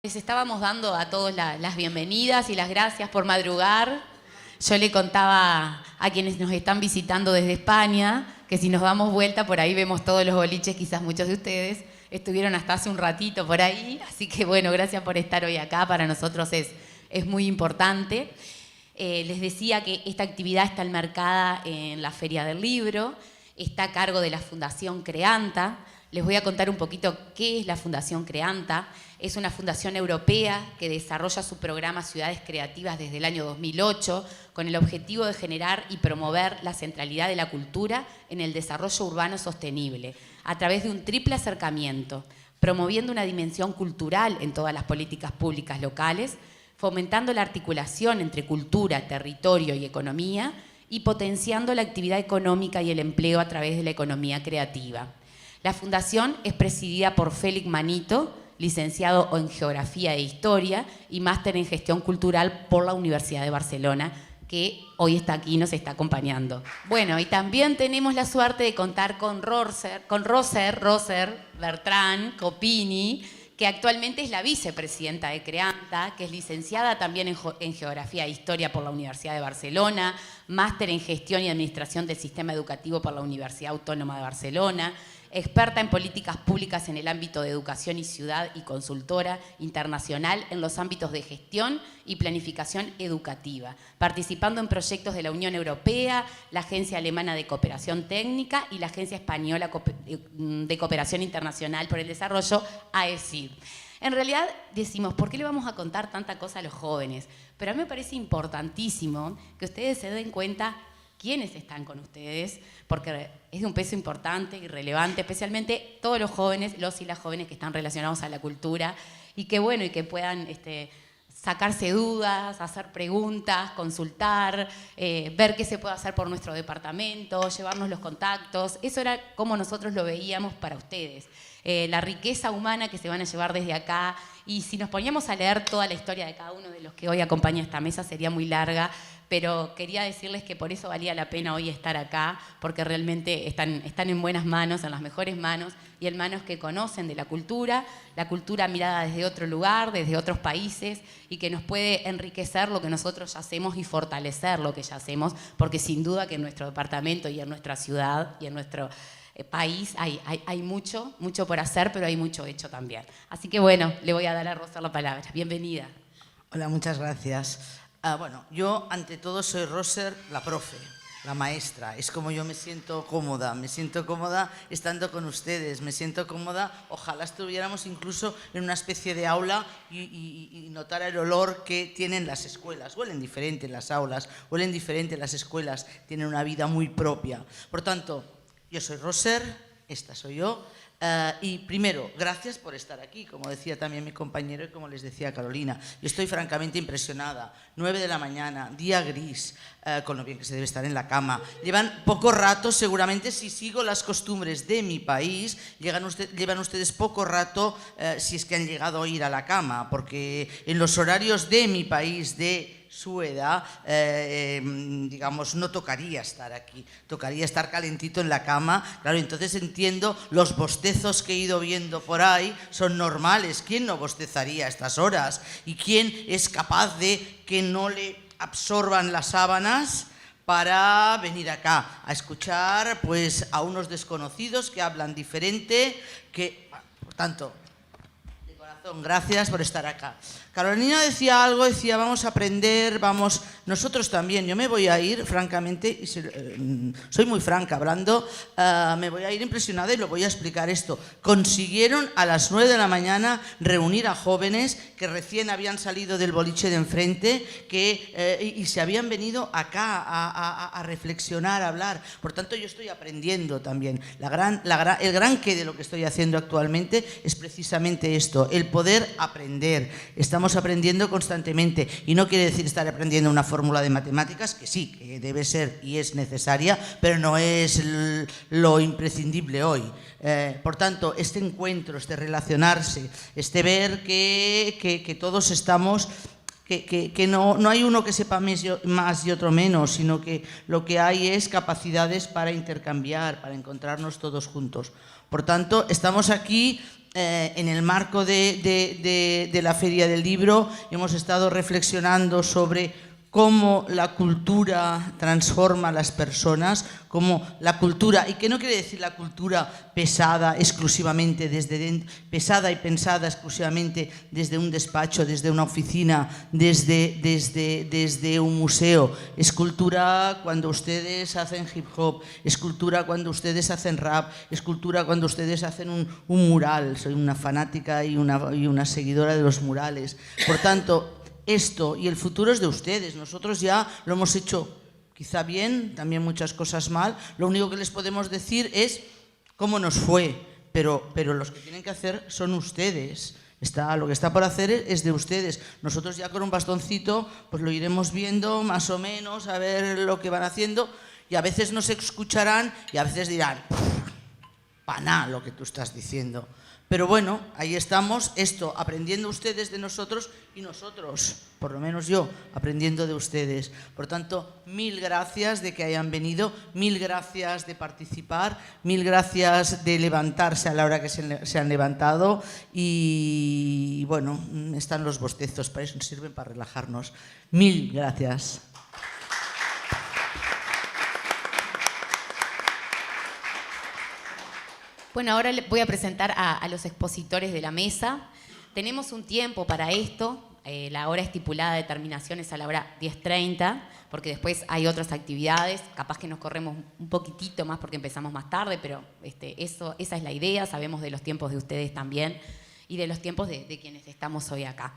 Les estábamos dando a todos las bienvenidas y las gracias por madrugar. Yo le contaba a quienes nos están visitando desde España que si nos damos vuelta por ahí vemos todos los boliches, quizás muchos de ustedes estuvieron hasta hace un ratito por ahí, así que bueno, gracias por estar hoy acá, para nosotros es muy importante. Les decía que esta actividad está enmarcada en la Feria del Libro, está a cargo de la Fundación Creanta. Les voy a contar un poquito qué es la Fundación Creanta. Es una fundación europea que desarrolla su programa Ciudades Creativas desde el año 2008 con el objetivo de generar y promover la centralidad de la cultura en el desarrollo urbano sostenible a través de un triple acercamiento, promoviendo una dimensión cultural en todas las políticas públicas locales, fomentando la articulación entre cultura, territorio y economía y potenciando la actividad económica y el empleo a través de la economía creativa. La fundación es presidida por Félix Manito, licenciado en Geografía e Historia y máster en Gestión Cultural por la Universidad de Barcelona, que hoy está aquí y nos está acompañando. Bueno, y también tenemos la suerte de contar con Roser Bertrán Copini, que actualmente es la vicepresidenta de Creanta, que es licenciada también en Geografía e Historia por la Universidad de Barcelona, máster en Gestión y Administración del Sistema Educativo por la Universidad Autónoma de Barcelona, experta en políticas públicas en el ámbito de educación y ciudad y consultora internacional en los ámbitos de gestión y planificación educativa, participando en proyectos de la Unión Europea, la Agencia Alemana de Cooperación Técnica y la Agencia Española de Cooperación Internacional por el Desarrollo, AECID. En realidad decimos, ¿por qué le vamos a contar tanta cosa a los jóvenes? Pero a mí me parece importantísimo que ustedes se den cuenta quiénes están con ustedes, porque es de un peso importante y relevante, especialmente todos los jóvenes, los y las jóvenes que están relacionados a la cultura, y que bueno, y que puedan sacarse dudas, hacer preguntas, consultar, ver qué se puede hacer por nuestro departamento, llevarnos los contactos. Eso era como nosotros lo veíamos para ustedes. La riqueza humana que se van a llevar desde acá, y si nos poníamos a leer toda la historia de cada uno de los que hoy acompaña esta mesa sería muy larga, pero quería decirles que por eso valía la pena hoy estar acá, porque realmente están en buenas manos, en las mejores manos, y en manos que conocen de la cultura mirada desde otro lugar, desde otros países, y que nos puede enriquecer lo que nosotros ya hacemos y fortalecer lo que ya hacemos, porque sin duda que en nuestro departamento y en nuestra ciudad y en nuestro país hay mucho por hacer, pero hay mucho hecho también. Así que bueno, le voy a dar a Rosa la palabra. Bienvenida. Hola, muchas gracias. Bueno, yo ante todo soy Roser, la profe, la maestra. Es como yo me siento cómoda estando con ustedes, me siento cómoda. Ojalá estuviéramos incluso en una especie de aula y notara el olor que tienen las escuelas. Huelen diferente las aulas, huelen diferente las escuelas, tienen una vida muy propia. Por tanto, yo soy Roser, esta soy yo. Y primero, gracias por estar aquí, como decía también mi compañero y como les decía Carolina. Yo estoy francamente impresionada. 9 de la mañana, día gris, con lo bien que se debe estar en la cama. Llevan poco rato, seguramente, si sigo las costumbres de mi país, llevan ustedes poco rato si es que han llegado a ir a la cama, porque en los horarios de mi país, de su edad, digamos, no tocaría estar aquí, tocaría estar calentito en la cama. Claro, entonces entiendo, los bostezos que he ido viendo por ahí son normales. ¿Quién no bostezaría a estas horas? ¿Y quién es capaz de que no le absorban las sábanas para venir acá a escuchar pues a unos desconocidos que hablan diferente, que, por tanto, de corazón, gracias por estar acá. Carolina decía algo, decía vamos a aprender, vamos, nosotros también. Yo me voy a ir, francamente, y soy muy franca hablando, me voy a ir impresionada y lo voy a explicar esto. Consiguieron a las 9 de la mañana reunir a jóvenes que recién habían salido del boliche de enfrente y se habían venido acá a reflexionar, a hablar. Por tanto, yo estoy aprendiendo también. El gran qué de lo que estoy haciendo actualmente es precisamente esto, el poder aprender. Estamos aprendiendo constantemente y no quiere decir estar aprendiendo una fórmula de matemáticas, que sí, que debe ser y es necesaria, pero no es lo imprescindible hoy. Por tanto, este encuentro, este relacionarse, este ver que todos estamos, que no hay uno que sepa más y otro menos, sino que lo que hay es capacidades para intercambiar, para encontrarnos todos juntos. Por tanto, estamos aquí en el marco de la Feria del Libro hemos estado reflexionando sobre cómo la cultura transforma a las personas, cómo la cultura, y que no quiere decir la cultura pesada exclusivamente desde dentro, pesada y pensada exclusivamente desde un despacho, desde una oficina, desde un museo. Es cultura cuando ustedes hacen hip hop, es cultura cuando ustedes hacen rap, es cultura cuando ustedes hacen un mural. Soy una fanática y una seguidora de los murales. Por tanto, esto y el futuro es de ustedes. Nosotros ya lo hemos hecho quizá bien, también muchas cosas mal. Lo único que les podemos decir es cómo nos fue, pero los que tienen que hacer son ustedes. Lo que está por hacer es de ustedes. Nosotros ya con un bastoncito pues lo iremos viendo más o menos, a ver lo que van haciendo, y a veces nos escucharán y a veces dirán, pa' nada lo que tú estás diciendo. Pero bueno, ahí estamos, aprendiendo ustedes de nosotros y nosotros, por lo menos yo, aprendiendo de ustedes. Por tanto, mil gracias de que hayan venido, mil gracias de participar, mil gracias de levantarse a la hora que se han levantado y bueno, están los bostezos, para eso nos sirven, para relajarnos. Mil gracias. Bueno, ahora voy a presentar a los expositores de la mesa. Tenemos un tiempo para esto. La hora estipulada de terminación es a la hora 10:30, porque después hay otras actividades. Capaz que nos corremos un poquitito más porque empezamos más tarde, pero esa es la idea. Sabemos de los tiempos de ustedes también y de los tiempos de quienes estamos hoy acá.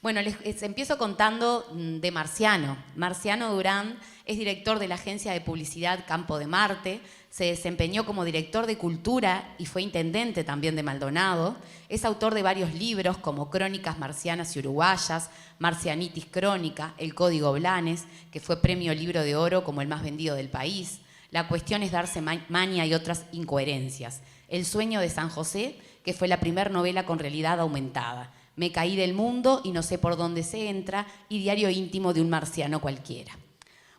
Bueno, les empiezo contando de Marciano. Marciano Durán es director de la agencia de publicidad Campo de Marte, se desempeñó como director de cultura y fue intendente también de Maldonado. Es autor de varios libros como Crónicas Marcianas y Uruguayas, Marcianitis Crónica, El Código Blanes, que fue premio Libro de Oro como el más vendido del país. La cuestión es darse maña y otras incoherencias. El sueño de San José, que fue la primera novela con realidad aumentada. Me caí del mundo y no sé por dónde se entra, y Diario íntimo de un marciano cualquiera.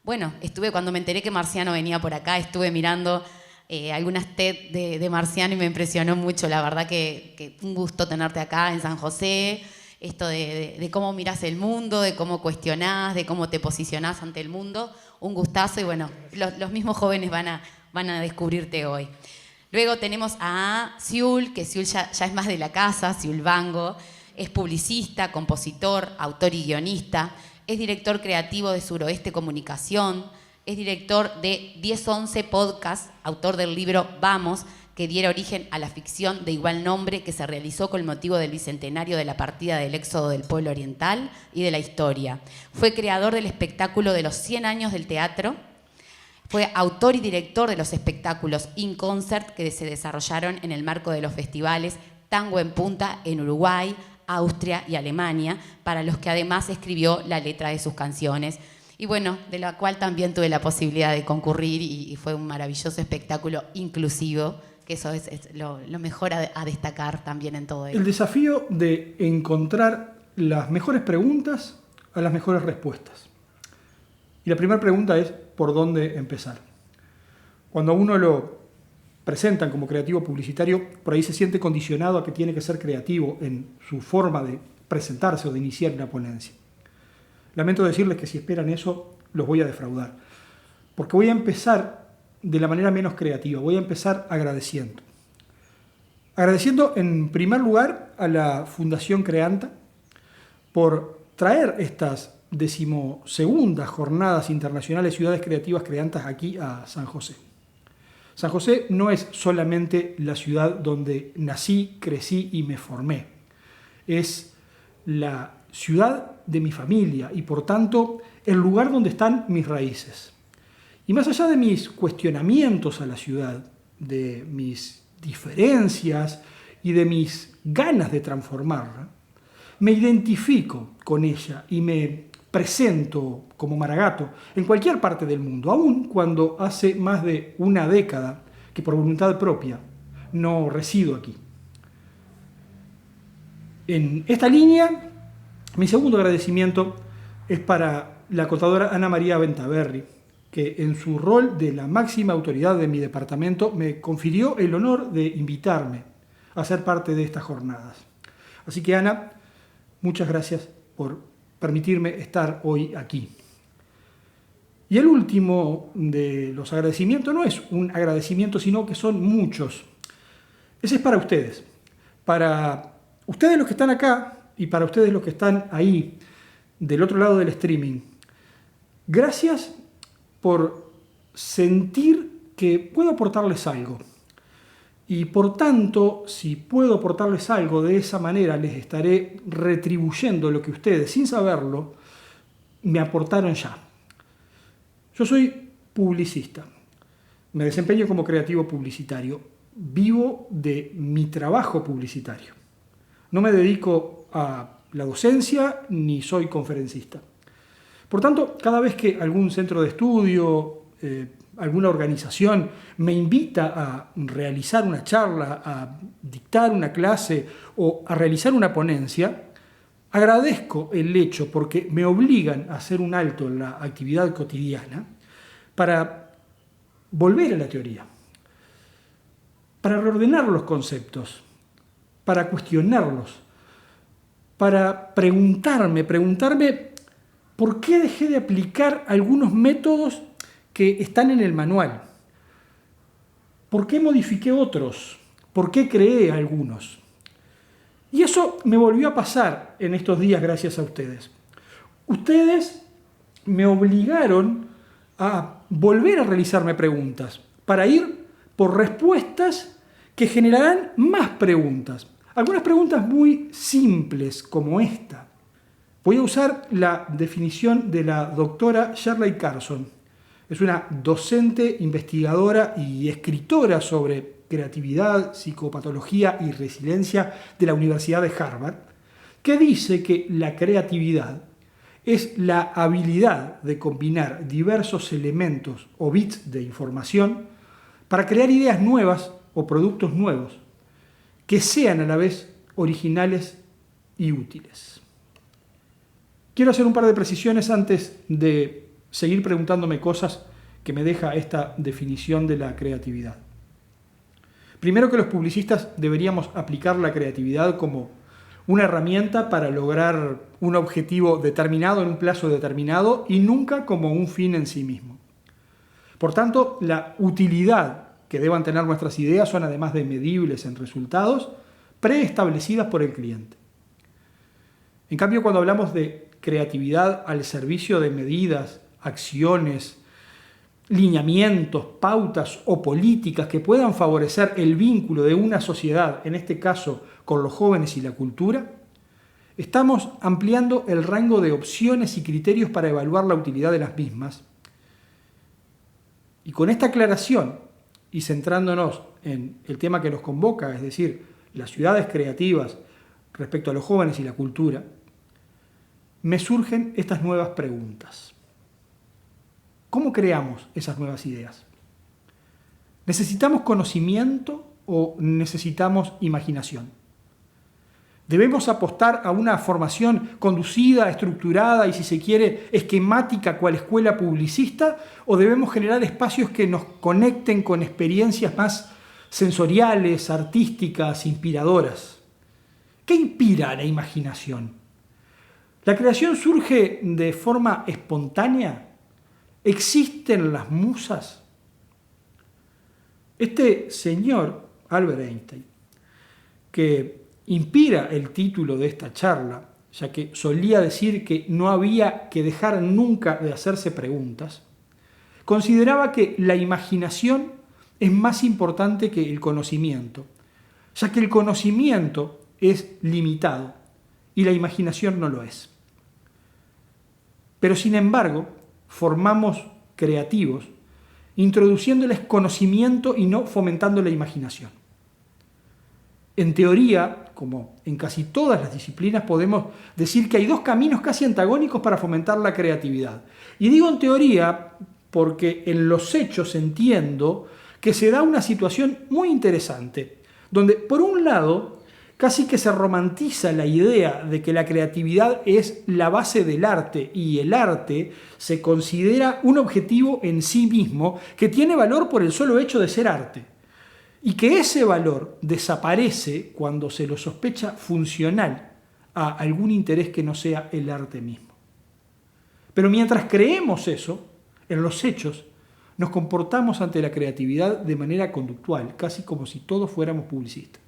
Bueno, cuando me enteré que Marciano venía por acá, estuve mirando algunas TED de Marciano y me impresionó mucho. La verdad que un gusto tenerte acá en San José, esto de cómo mirás el mundo, de cómo cuestionás, de cómo te posicionás ante el mundo. Un gustazo y bueno, los mismos jóvenes van a descubrirte hoy. Luego tenemos a Siul, que Siul ya es más de la casa, Siul Vango. Es publicista, compositor, autor y guionista. Es director creativo de Suroeste Comunicación. Es director de 1011 Podcast, autor del libro Vamos, que diera origen a la ficción de igual nombre que se realizó con motivo del bicentenario de la partida del éxodo del pueblo oriental y de la historia. Fue creador del espectáculo de los 100 años del teatro. Fue autor y director de los espectáculos In Concert que se desarrollaron en el marco de los festivales Tango en Punta en Uruguay, Austria y Alemania, para los que además escribió la letra de sus canciones. Y bueno, de la cual también tuve la posibilidad de concurrir y fue un maravilloso espectáculo inclusivo, que eso es lo mejor a destacar también en todo ello. El desafío de encontrar las mejores preguntas a las mejores respuestas. Y la primera pregunta es, ¿por dónde empezar? Cuando a uno lo presentan como creativo publicitario, por ahí se siente condicionado a que tiene que ser creativo en su forma de presentarse o de iniciar una ponencia. Lamento decirles que si esperan eso, los voy a defraudar. Porque voy a empezar de la manera menos creativa, voy a empezar agradeciendo. Agradeciendo en primer lugar a la Fundación Creanta por traer estas 12ª Jornadas Internacionales Ciudades Creativas Creantas aquí a San José. San José no es solamente la ciudad donde nací, crecí y me formé. Es la ciudad de mi familia y, por tanto, el lugar donde están mis raíces. Y más allá de mis cuestionamientos a la ciudad, de mis diferencias y de mis ganas de transformarla, me identifico con ella y me presento como Maragato en cualquier parte del mundo, aun cuando hace más de una década que por voluntad propia no resido aquí. En esta línea, mi segundo agradecimiento es para la contadora Ana María Bentaberri, que en su rol de la máxima autoridad de mi departamento me confirió el honor de invitarme a ser parte de estas jornadas. Así que, Ana, muchas gracias por permitirme estar hoy aquí. Y el último de los agradecimientos no es un agradecimiento, sino que son muchos. Ese es para ustedes los que están acá y para ustedes los que están ahí, del otro lado del streaming. Gracias por sentir que puedo aportarles algo. Y por tanto, si puedo aportarles algo de esa manera, les estaré retribuyendo lo que ustedes, sin saberlo, me aportaron ya. Yo soy publicista. Me desempeño como creativo publicitario. Vivo de mi trabajo publicitario. No me dedico a la docencia ni soy conferencista. Por tanto, cada vez que algún centro de estudio, alguna organización me invita a realizar una charla, a dictar una clase o a realizar una ponencia, agradezco el hecho porque me obligan a hacer un alto en la actividad cotidiana para volver a la teoría, para reordenar los conceptos, para cuestionarlos, para preguntarme por qué dejé de aplicar algunos métodos que están en el manual, por qué modifiqué otros, por qué creé algunos. Y eso me volvió a pasar en estos días gracias a ustedes. Ustedes me obligaron a volver a realizarme preguntas, para ir por respuestas que generarán más preguntas. Algunas preguntas muy simples como esta. Voy a usar la definición de la doctora Shirley Carson. Es una docente, investigadora y escritora sobre creatividad, psicopatología y resiliencia de la Universidad de Harvard, que dice que la creatividad es la habilidad de combinar diversos elementos o bits de información para crear ideas nuevas o productos nuevos que sean a la vez originales y útiles. Quiero hacer un par de precisiones antes de seguir preguntándome cosas que me deja esta definición de la creatividad. Primero, que los publicistas deberíamos aplicar la creatividad como una herramienta para lograr un objetivo determinado en un plazo determinado y nunca como un fin en sí mismo. Por tanto, la utilidad que deban tener nuestras ideas son, además de medibles en resultados, preestablecidas por el cliente. En cambio, cuando hablamos de creatividad al servicio de medidas, acciones, lineamientos, pautas o políticas que puedan favorecer el vínculo de una sociedad, en este caso con los jóvenes y la cultura, estamos ampliando el rango de opciones y criterios para evaluar la utilidad de las mismas. Y con esta aclaración, y centrándonos en el tema que nos convoca, es decir, las ciudades creativas respecto a los jóvenes y la cultura, me surgen estas nuevas preguntas. ¿Cómo creamos esas nuevas ideas? ¿Necesitamos conocimiento o necesitamos imaginación? ¿Debemos apostar a una formación conducida, estructurada y, si se quiere, esquemática cual escuela publicista? ¿O debemos generar espacios que nos conecten con experiencias más sensoriales, artísticas, inspiradoras? ¿Qué inspira a la imaginación? ¿La creación surge de forma espontánea? ¿Existen las musas? Este señor, Albert Einstein, que inspira el título de esta charla, ya que solía decir que no había que dejar nunca de hacerse preguntas, consideraba que la imaginación es más importante que el conocimiento, ya que el conocimiento es limitado y la imaginación no lo es. Pero sin embargo, formamos creativos, introduciéndoles conocimiento y no fomentando la imaginación. En teoría, como en casi todas las disciplinas, podemos decir que hay dos caminos casi antagónicos para fomentar la creatividad. Y digo en teoría porque en los hechos entiendo que se da una situación muy interesante, donde por un lado casi que se romantiza la idea de que la creatividad es la base del arte y el arte se considera un objetivo en sí mismo que tiene valor por el solo hecho de ser arte. y que ese valor desaparece cuando se lo sospecha funcional a algún interés que no sea el arte mismo. Pero mientras creemos eso, en los hechos, nos comportamos ante la creatividad de manera conductual, casi como si todos fuéramos publicistas.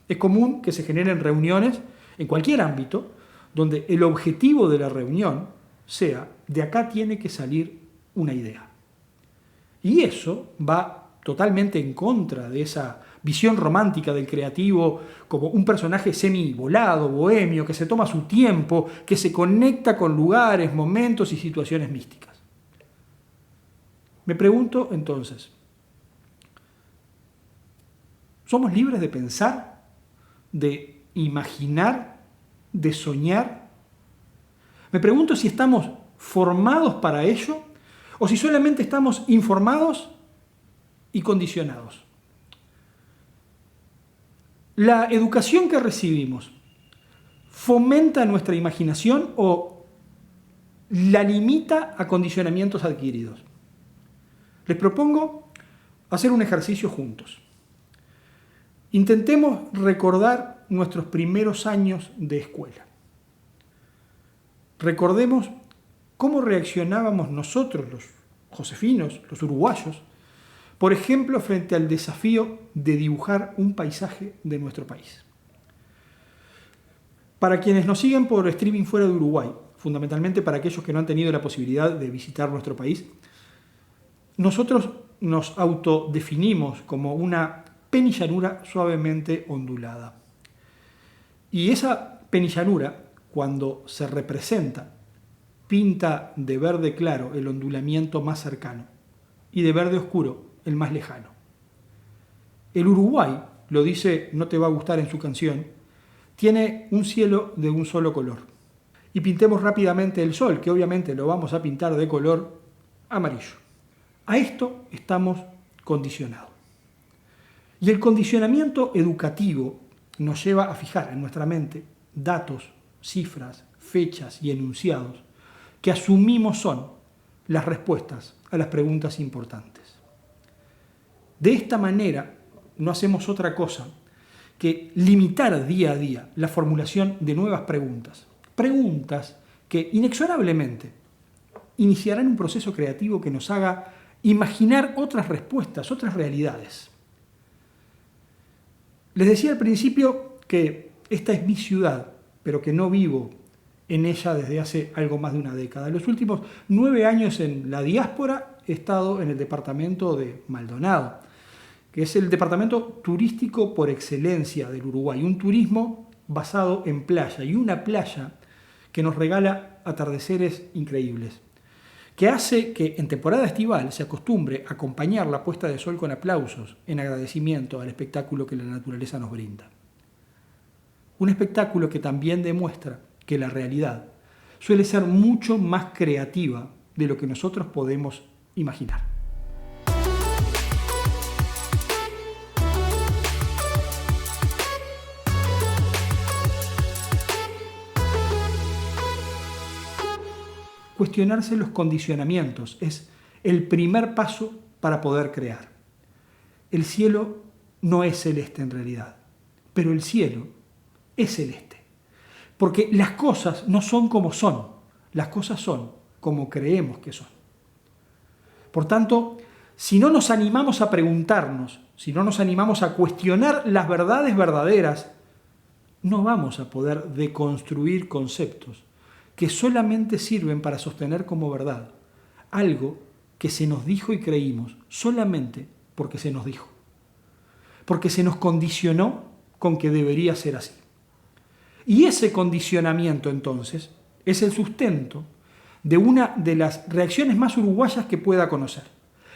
Es común que se generen reuniones en cualquier ámbito donde el objetivo de la reunión sea: de acá tiene que salir una idea. Y eso va totalmente en contra de esa visión romántica del creativo como un personaje semi-volado, bohemio, que se toma su tiempo, que se conecta con lugares, momentos y situaciones místicas. Me pregunto entonces, ¿somos libres de pensar, de imaginar, de soñar? Me pregunto si estamos formados para ello o si solamente estamos informados y condicionados. ¿La educación que recibimos fomenta nuestra imaginación o la limita a condicionamientos adquiridos? Les propongo hacer un ejercicio juntos. Intentemos recordar nuestros primeros años de escuela. Recordemos cómo reaccionábamos nosotros, los josefinos, los uruguayos, por ejemplo, frente al desafío de dibujar un paisaje de nuestro país. Para quienes nos siguen por streaming fuera de Uruguay, fundamentalmente para aquellos que no han tenido la posibilidad de visitar nuestro país, nosotros nos autodefinimos como una penillanura suavemente ondulada. Y esa penillanura, cuando se representa, pinta de verde claro el ondulamiento más cercano y de verde oscuro el más lejano. El Uruguay, lo dice No te va a gustar en su canción, tiene un cielo de un solo color. Y pintemos rápidamente el sol, que obviamente lo vamos a pintar de color amarillo. A esto estamos condicionados. Y el condicionamiento educativo nos lleva a fijar en nuestra mente datos, cifras, fechas y enunciados que asumimos son las respuestas a las preguntas importantes. De esta manera no hacemos otra cosa que limitar día a día la formulación de nuevas preguntas. Preguntas que inexorablemente iniciarán un proceso creativo que nos haga imaginar otras respuestas, otras realidades. Les decía al principio que esta es mi ciudad, pero que no vivo en ella desde hace algo más de una década. En los últimos 9 años en la diáspora he estado en el departamento de Maldonado, que es el departamento turístico por excelencia del Uruguay, un turismo basado en playa y una playa que nos regala atardeceres increíbles, que hace que en temporada estival se acostumbre a acompañar la puesta de sol con aplausos en agradecimiento al espectáculo que la naturaleza nos brinda. Un espectáculo que también demuestra que la realidad suele ser mucho más creativa de lo que nosotros podemos imaginar. Cuestionarse los condicionamientos es el primer paso para poder crear. El cielo no es celeste en realidad, pero el cielo es celeste. Porque las cosas no son como son, las cosas son como creemos que son. Por tanto, si no nos animamos a preguntarnos, si no nos animamos a cuestionar las verdades verdaderas, no vamos a poder deconstruir conceptos que solamente sirven para sostener como verdad algo que se nos dijo y creímos solamente porque se nos dijo, porque se nos condicionó con que debería ser así. Y ese condicionamiento entonces es el sustento de una de las reacciones más uruguayas que pueda conocer,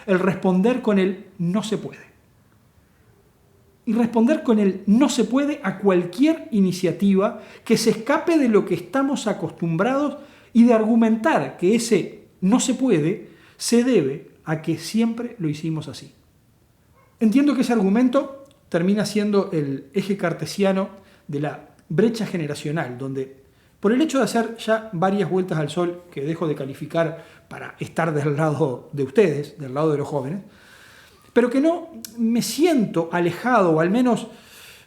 el responder con el no se puede. Y responder con el no se puede a cualquier iniciativa que se escape de lo que estamos acostumbrados y de argumentar que ese no se puede se debe a que siempre lo hicimos así. Entiendo que ese argumento termina siendo el eje cartesiano de la brecha generacional, donde por el hecho de hacer ya varias vueltas al sol, que dejo de calificar para estar del lado de ustedes, del lado de los jóvenes, pero que no me siento alejado, o al menos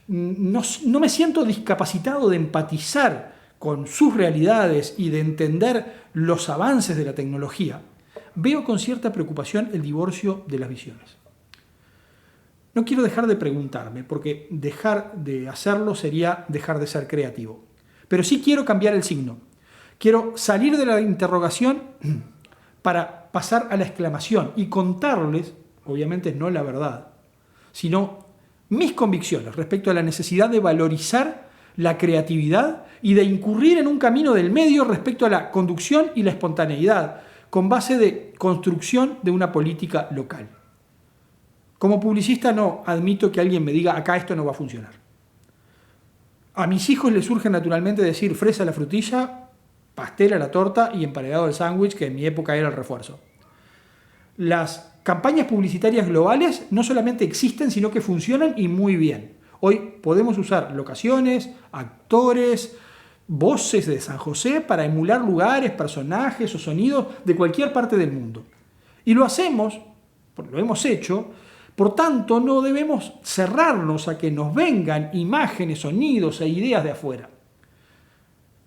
no me siento discapacitado de empatizar con sus realidades y de entender los avances de la tecnología, veo con cierta preocupación el divorcio de las visiones. No quiero dejar de preguntarme, porque dejar de hacerlo sería dejar de ser creativo. Pero sí quiero cambiar el signo. Quiero salir de la interrogación para pasar a la exclamación y contarles, obviamente no la verdad, sino mis convicciones respecto a la necesidad de valorizar la creatividad y de incurrir en un camino del medio respecto a la conducción y la espontaneidad, con base de construcción de una política local. Como publicista no admito que alguien me diga acá esto no va a funcionar. A mis hijos les surge naturalmente decir fresa a la frutilla, pastel a la torta y emparedado al sándwich, que en mi época era el refuerzo. Las campañas publicitarias globales no solamente existen, sino que funcionan y muy bien. Hoy podemos usar locaciones, actores, voces de San José para emular lugares, personajes o sonidos de cualquier parte del mundo. Y lo hacemos, lo hemos hecho. Por tanto, no debemos cerrarnos a que nos vengan imágenes, sonidos e ideas de afuera.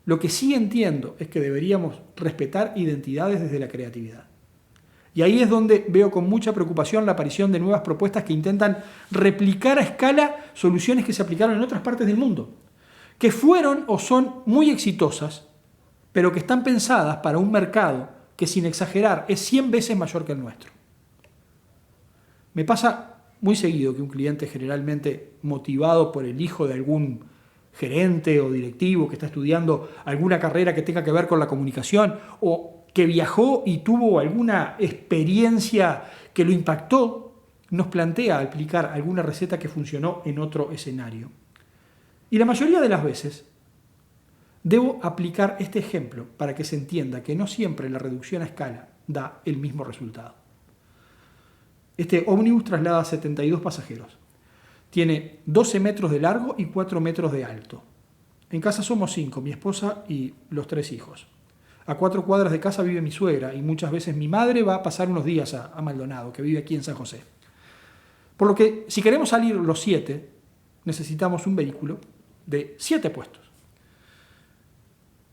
Lo que sí entiendo es que deberíamos respetar identidades desde la creatividad. Y ahí es donde veo con mucha preocupación la aparición de nuevas propuestas que intentan replicar a escala soluciones que se aplicaron en otras partes del mundo, que fueron o son muy exitosas, pero que están pensadas para un mercado que, sin exagerar, es 100 veces mayor que el nuestro. Me pasa muy seguido que un cliente, generalmente motivado por el hijo de algún gerente o directivo que está estudiando alguna carrera que tenga que ver con la comunicación o que viajó y tuvo alguna experiencia que lo impactó, nos plantea aplicar alguna receta que funcionó en otro escenario. Y la mayoría de las veces debo aplicar este ejemplo para que se entienda que no siempre la reducción a escala da el mismo resultado. Este ómnibus traslada a 72 pasajeros. Tiene 12 metros de largo y 4 metros de alto. En casa somos 5, mi esposa y los 3 hijos. A 4 cuadras de casa vive mi suegra y muchas veces mi madre va a pasar unos días a Maldonado, que vive aquí en San José. Por lo que, si queremos salir los 7, necesitamos un vehículo de 7 puestos.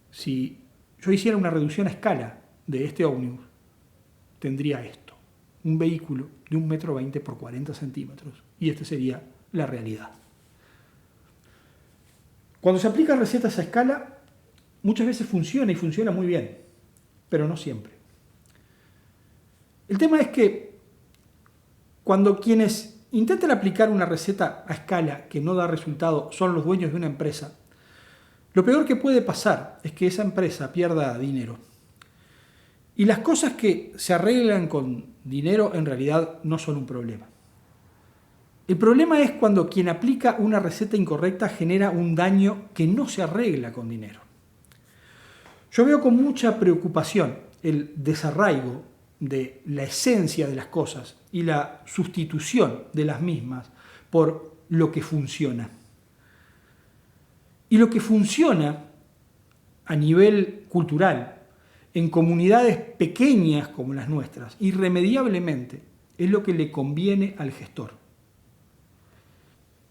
Si yo hiciera una reducción a escala de este ómnibus, tendría esto. Un vehículo de 1,20 m por 40 centímetros. Y esta sería la realidad. Cuando se aplican recetas a escala, muchas veces funciona y funciona muy bien, pero no siempre. El tema es que cuando quienes intentan aplicar una receta a escala que no da resultado son los dueños de una empresa, lo peor que puede pasar es que esa empresa pierda dinero. Y las cosas que se arreglan con dinero en realidad no son un problema. El problema es cuando quien aplica una receta incorrecta genera un daño que no se arregla con dinero. Yo veo con mucha preocupación el desarraigo de la esencia de las cosas y la sustitución de las mismas por lo que funciona. Y lo que funciona a nivel cultural, en comunidades pequeñas como las nuestras, irremediablemente, es lo que le conviene al gestor.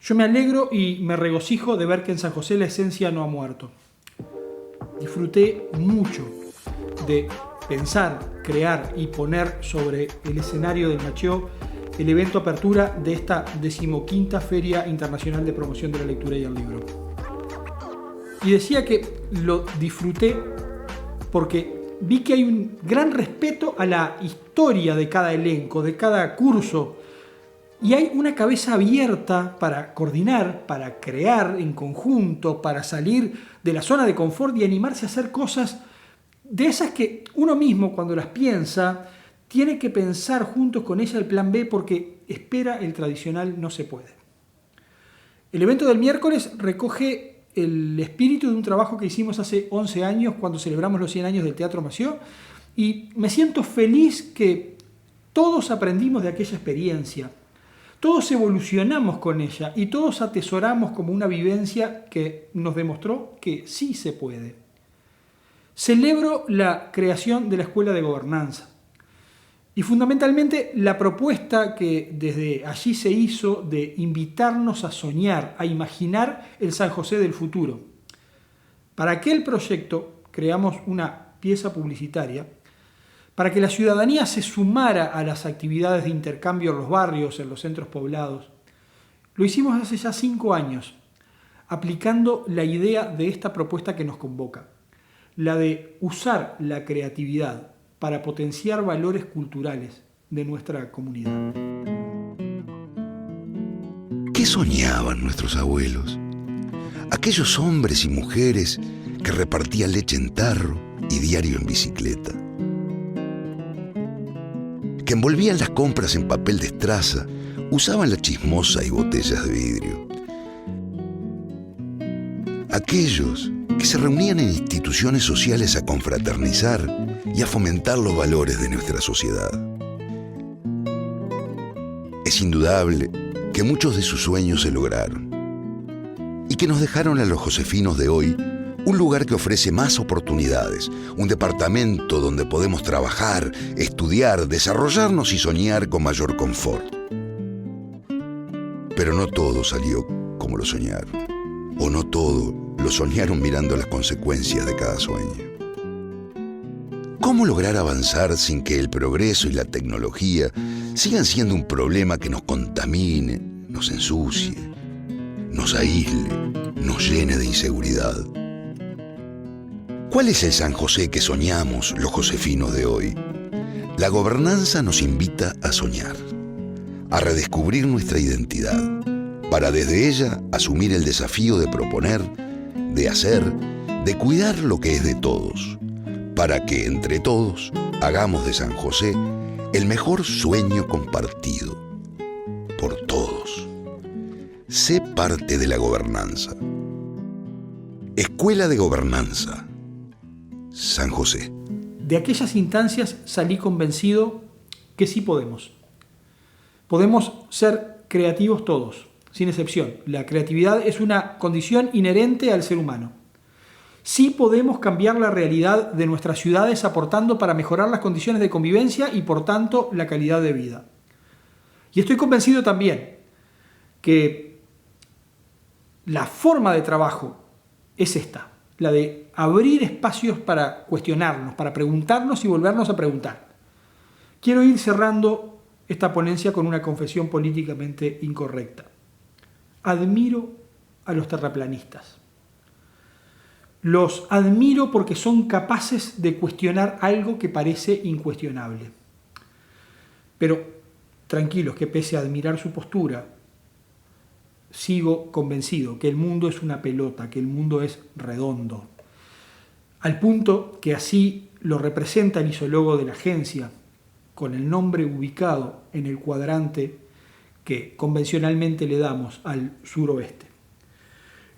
Yo me alegro y me regocijo de ver que en San José la esencia no ha muerto. Disfruté mucho de pensar, crear y poner sobre el escenario del Macheo el evento apertura de esta 15ª Feria Internacional de Promoción de la Lectura y el Libro. Y decía que lo disfruté porque vi que hay un gran respeto a la historia de cada elenco, de cada curso, y hay una cabeza abierta para coordinar, para crear en conjunto, para salir de la zona de confort y animarse a hacer cosas de esas que uno mismo, cuando las piensa, tiene que pensar juntos con ella el plan B porque espera el tradicional no se puede. El evento del miércoles recoge el espíritu de un trabajo que hicimos hace 11 años cuando celebramos los 100 años del Teatro Massieu y me siento feliz que todos aprendimos de aquella experiencia, todos evolucionamos con ella y todos atesoramos como una vivencia que nos demostró que sí se puede. Celebro la creación de la Escuela de Gobernanza. Y fundamentalmente la propuesta que desde allí se hizo de invitarnos a soñar, a imaginar el San José del futuro. Para aquel proyecto creamos una pieza publicitaria para que la ciudadanía se sumara a las actividades de intercambio en los barrios, en los centros poblados. Lo hicimos hace ya 5 años, aplicando la idea de esta propuesta que nos convoca, la de usar la creatividad para potenciar valores culturales de nuestra comunidad. ¿Qué soñaban nuestros abuelos? Aquellos hombres y mujeres que repartían leche en tarro y diario en bicicleta, que envolvían las compras en papel de estraza, usaban la chismosa y botellas de vidrio. Aquellos que se reunían en instituciones sociales a confraternizar y a fomentar los valores de nuestra sociedad. Es indudable que muchos de sus sueños se lograron y que nos dejaron a los josefinos de hoy un lugar que ofrece más oportunidades, un departamento donde podemos trabajar, estudiar, desarrollarnos y soñar con mayor confort. Pero no todo salió como lo soñaron, o no todo lo soñaron mirando las consecuencias de cada sueño. ¿Cómo lograr avanzar sin que el progreso y la tecnología sigan siendo un problema que nos contamine, nos ensucie, nos aísle, nos llene de inseguridad? ¿Cuál es el San José que soñamos los josefinos de hoy? La gobernanza nos invita a soñar, a redescubrir nuestra identidad, para desde ella asumir el desafío de proponer, de hacer, de cuidar lo que es de todos, para que entre todos hagamos de San José el mejor sueño compartido por todos. Sé parte de la gobernanza. Escuela de Gobernanza, San José. De aquellas instancias salí convencido que sí podemos. Podemos ser creativos todos, sin excepción. La creatividad es una condición inherente al ser humano. Sí podemos cambiar la realidad de nuestras ciudades aportando para mejorar las condiciones de convivencia y, por tanto, la calidad de vida. Y estoy convencido también que la forma de trabajo es esta, la de abrir espacios para cuestionarnos, para preguntarnos y volvernos a preguntar. Quiero ir cerrando esta ponencia con una confesión políticamente incorrecta. Admiro a los terraplanistas. Los admiro porque son capaces de cuestionar algo que parece incuestionable. Pero tranquilos, que pese a admirar su postura, sigo convencido que el mundo es una pelota, que el mundo es redondo. Al punto que así lo representa el isólogo de la agencia, con el nombre ubicado en el cuadrante que convencionalmente le damos al suroeste.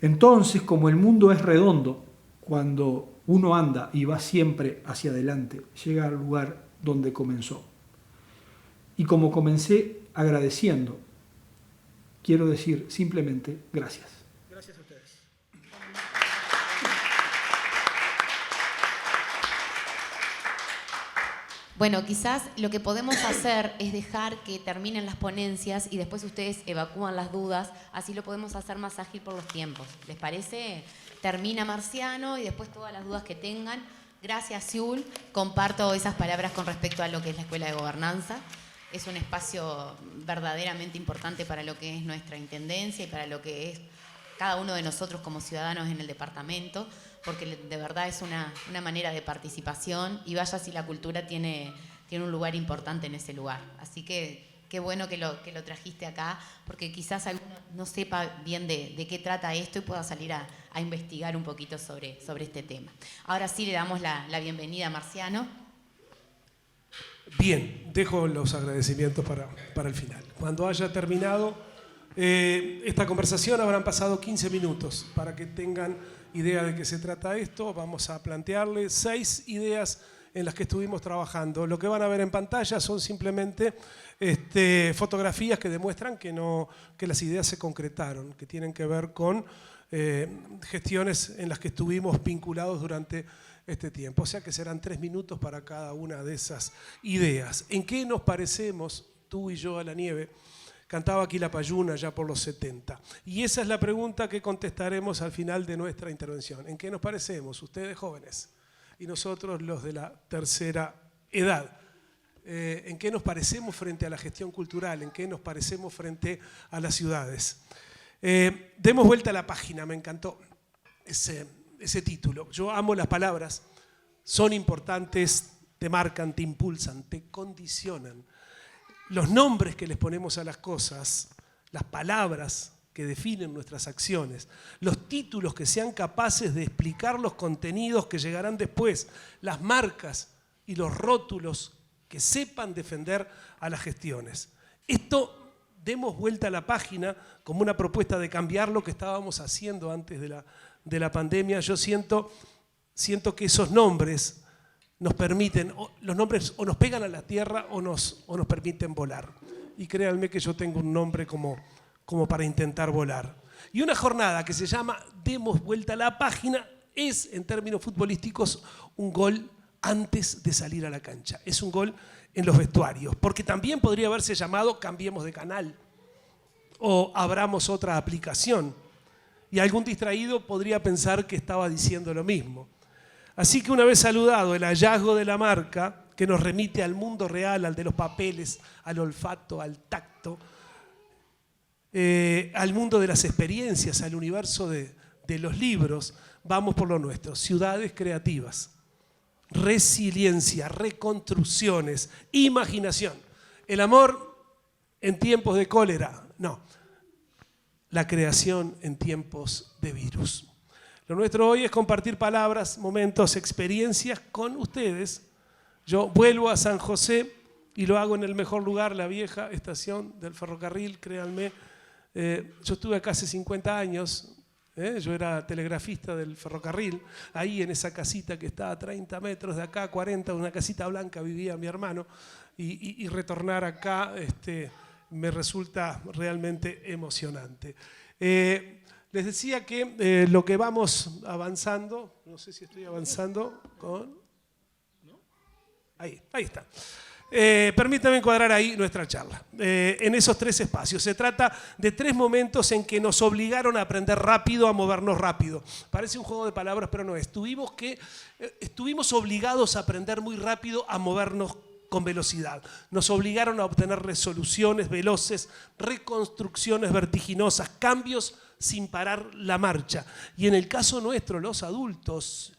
Entonces, como el mundo es redondo, cuando uno anda y va siempre hacia adelante, llega al lugar donde comenzó. Y como comencé agradeciendo, quiero decir simplemente gracias. Gracias a ustedes. Bueno, quizás lo que podemos hacer es dejar que terminen las ponencias y después ustedes evacúan las dudas, así lo podemos hacer más ágil por los tiempos. ¿Les parece? Termina Marciano y después todas las dudas que tengan. Gracias, Siul. Comparto esas palabras con respecto a lo que es la Escuela de Gobernanza. Es un espacio verdaderamente importante para lo que es nuestra intendencia y para lo que es cada uno de nosotros como ciudadanos en el departamento, porque de verdad es una manera de participación y vaya si la cultura tiene un lugar importante en ese lugar. Así que qué bueno que lo trajiste acá, porque quizás alguno no sepa bien de qué trata esto y pueda salir a investigar un poquito sobre este tema. Ahora sí le damos la bienvenida a Marciano. Bien, dejo los agradecimientos para el final. Cuando haya terminado esta conversación habrán pasado 15 minutos para que tengan idea de qué se trata esto. Vamos a plantearles 6 ideas en las que estuvimos trabajando. Lo que van a ver en pantalla son simplemente fotografías que demuestran que las ideas se concretaron, que tienen que ver con gestiones en las que estuvimos vinculados durante este tiempo. O sea que serán 3 minutos para cada una de esas ideas. ¿En qué nos parecemos, tú y yo, a la nieve? Cantaba Quilapayún ya por los 70. Y esa es la pregunta que contestaremos al final de nuestra intervención. ¿En qué nos parecemos, ustedes jóvenes y nosotros los de la tercera edad? ¿En qué nos parecemos frente a la gestión cultural? ¿En qué nos parecemos frente a las ciudades? Demos vuelta a la página, me encantó ese título. Yo amo las palabras, son importantes, te marcan, te impulsan, te condicionan. Los nombres que les ponemos a las cosas, las palabras que definen nuestras acciones, los títulos que sean capaces de explicar los contenidos que llegarán después, las marcas y los rótulos que sepan defender a las gestiones. Esto, demos vuelta a la página como una propuesta de cambiar lo que estábamos haciendo antes de la pandemia. Yo siento que esos nombres nos permiten, los nombres o nos pegan a la tierra o nos permiten volar. Y créanme que yo tengo un nombre como para intentar volar. Y una jornada que se llama Demos vuelta a la página es, en términos futbolísticos, un gol antes de salir a la cancha. Es un gol en los vestuarios, porque también podría haberse llamado Cambiemos de canal o Abramos otra aplicación. Y algún distraído podría pensar que estaba diciendo lo mismo. Así que una vez saludado el hallazgo de la marca, que nos remite al mundo real, al de los papeles, al olfato, al tacto, al mundo de las experiencias, al universo de los libros, vamos por lo nuestro. Ciudades creativas, resiliencia, reconstrucciones, imaginación. El amor en tiempos de cólera, no. La creación en tiempos de virus. Lo nuestro hoy es compartir palabras, momentos, experiencias con ustedes. Yo vuelvo a San José y lo hago en el mejor lugar, la vieja estación del ferrocarril, créanme. Yo estuve acá hace 50 años, yo era telegrafista del ferrocarril, ahí en esa casita que está a 30 metros de acá, 40, una casita blanca vivía mi hermano, y retornar acá me resulta realmente emocionante. Les decía que lo que vamos avanzando, no sé si estoy avanzando con... ¿No? Ahí está. Permítame encuadrar ahí nuestra charla. En esos 3 espacios. Se trata de 3 momentos en que nos obligaron a aprender rápido, a movernos rápido. Parece un juego de palabras, pero no es. Estuvimos obligados a aprender muy rápido, a movernos con velocidad. Nos obligaron a obtener resoluciones veloces, reconstrucciones vertiginosas, cambios sin parar la marcha. Y en el caso nuestro, los adultos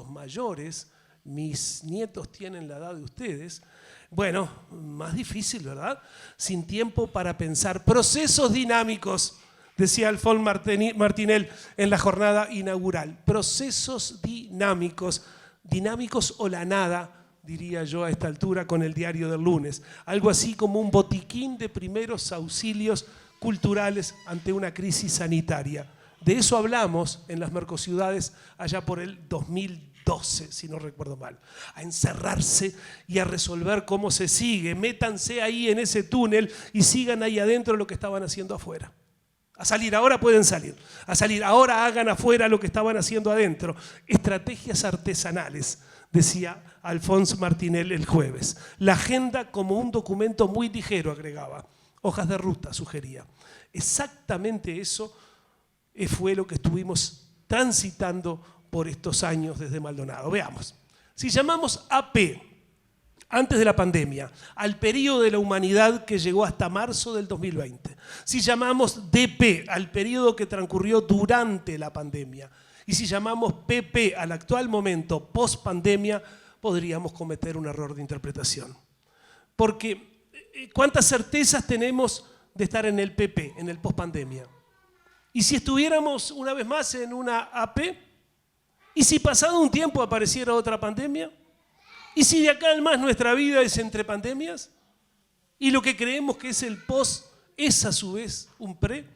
mayores, mis nietos tienen la edad de ustedes, bueno, más difícil, ¿verdad? Sin tiempo para pensar. Procesos dinámicos, decía Alfons Martinel en la jornada inaugural. Procesos dinámicos o la nada, diría yo a esta altura con el diario del lunes. Algo así como un botiquín de primeros auxilios culturales ante una crisis sanitaria. De eso hablamos en las Mercociudades allá por el 2012, si no recuerdo mal. A encerrarse y a resolver cómo se sigue. Métanse ahí en ese túnel y sigan ahí adentro lo que estaban haciendo afuera. A salir, ahora pueden salir. A salir, ahora hagan afuera lo que estaban haciendo adentro. Estrategias artesanales, decía Alfons Martinel el jueves. La agenda como un documento muy ligero, agregaba. Hojas de ruta, sugería. Exactamente eso fue lo que estuvimos transitando por estos años desde Maldonado. Veamos. Si llamamos AP, antes de la pandemia, al periodo de la humanidad que llegó hasta marzo del 2020. Si llamamos DP, al periodo que transcurrió durante la pandemia. Y si llamamos PP al actual momento, post-pandemia, podríamos cometer un error de interpretación. Porque ¿cuántas certezas tenemos de estar en el PP, en el post-pandemia? ¿Y si estuviéramos una vez más en una AP? ¿Y si pasado un tiempo apareciera otra pandemia? ¿Y si de acá en más nuestra vida es entre pandemias? ¿Y lo que creemos que es el post es a su vez un pre?